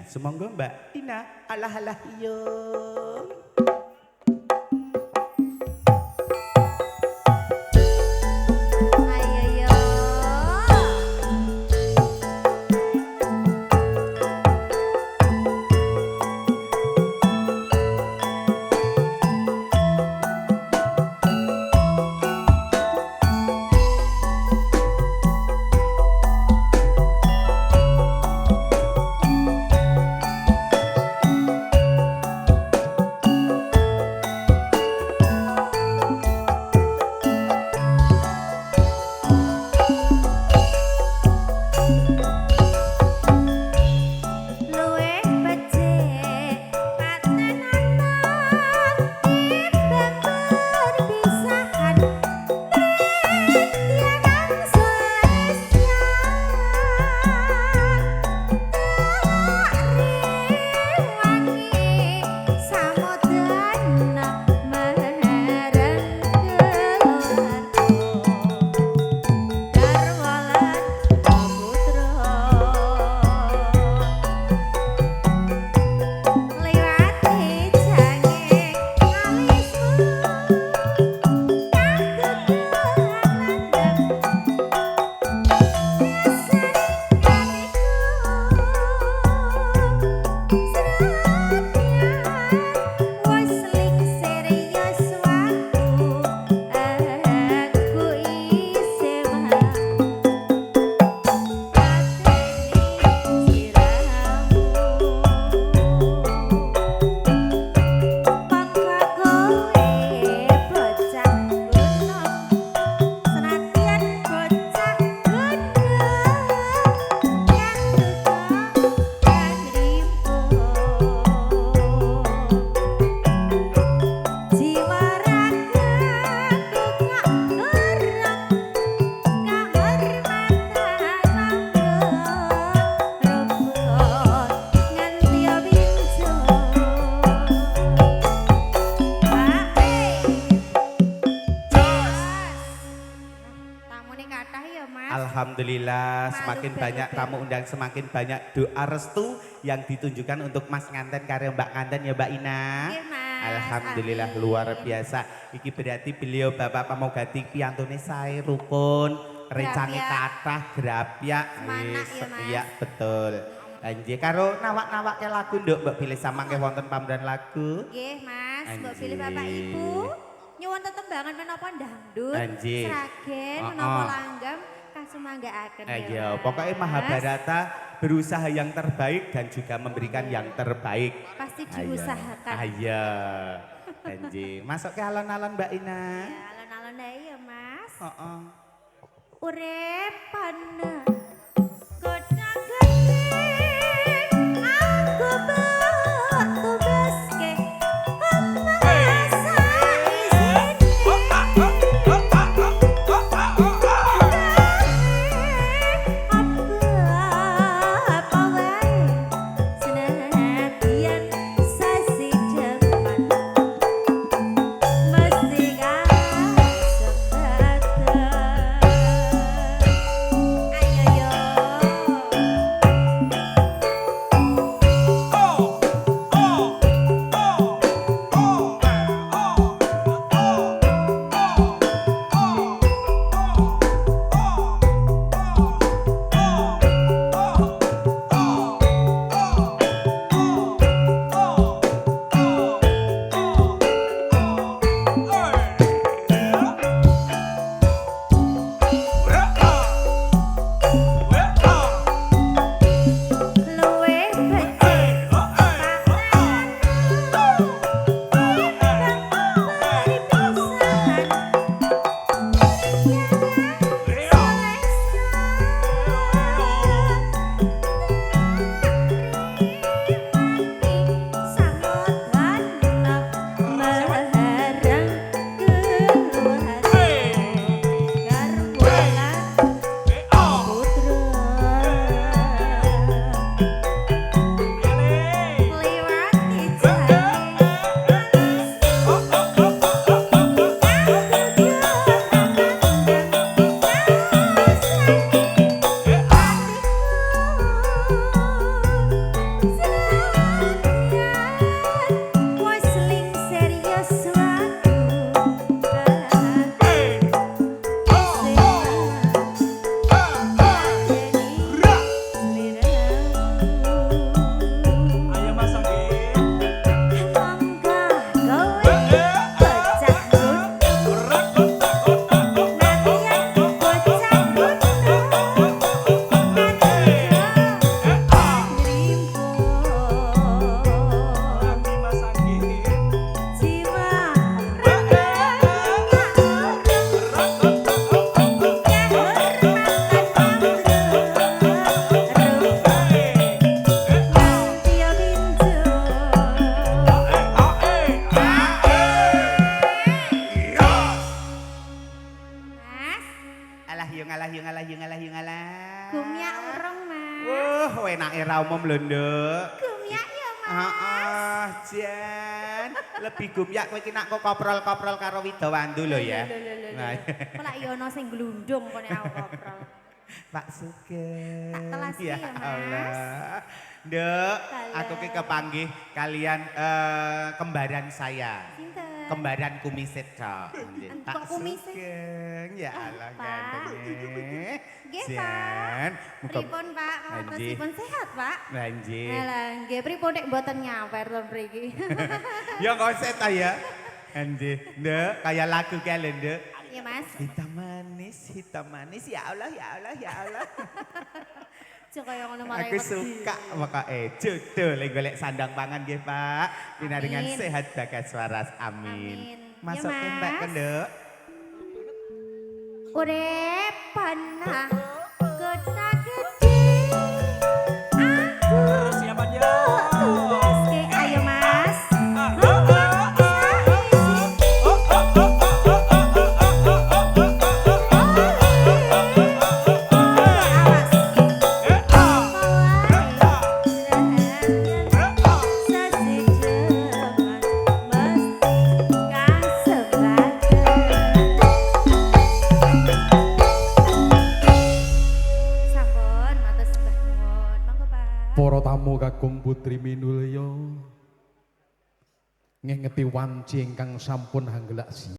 Sumangga Mbak Ina. Alah alah iya. Alhamdulillah semakin banyak tamu undang, semakin banyak doa restu yang ditunjukkan untuk Mas Nganten karya Mbak Nganten ya Mbak Ina. Alhamdulillah luar biasa. Iki berarti beliau Bapak Pamogati piyantune sae rukun, rencane kathah grapyak wis ya betul. Nggih karo nawak-nawake lagu nduk Mbak pilih samangke wonten pamran lagu. Nggih Mas, Mbok pilih Bapak Ibu. Nyuwun tetembangan menapa dangdut, sragen, menapa langgam kasumanggaaken. Ayo, pokoknya Mahabharata berusaha yang terbaik dan juga memberikan yang terbaik. Pasti diusahakan. Ayo. Anji, masuk ke alon-alon Mbak Ina. Ya, alon-alon ae ya, Mas. Heeh. Urip pana godha-gedhe aku betubeske Ayo ra umum lho, Nduk. Gumyak ya, Mas. Heeh, Jan. Lebih gumyak kowe iki nak kok koprol-koprol karo Widawandu lho ya. Nah, kok lak yo ono sing glundung kene aku koprol. Pak Sugeng. Tak telas ya, Mas. Allah. Nduk, aku ki kepanggih kalian kembaran saya. Sinten? Kembaran kumisit tok. Kok Pak kumisit? Sugeng. Ya Allah Pak. gantenge. Nggih, Pak. Jan, Pripun, Pak? Maosipun sehat, Pak? Nggih. Alah, nggih pripun nek mboten nyawer to mriki. Ya konsep ta ya. Nggih, Nduk, kaya lagu kae lho, Nduk. Iya, Mas. Hitam manis, ya Allah, ya Allah, ya Allah. Aja kaya ngono marai Aku suka pokoke jodoh lek golek sandang pangan nggih, Pak. Pinaringan Amin. sehat bagas waras. Amin. Amin. Masuk Ya, tembak Mas. ke, Nduk. Urip panah kota gede. Aku Siapa dia? tugaske ayo, Mas. Para tamu kakung putri minulya ngengeti wanci ingkang sampun hanggelak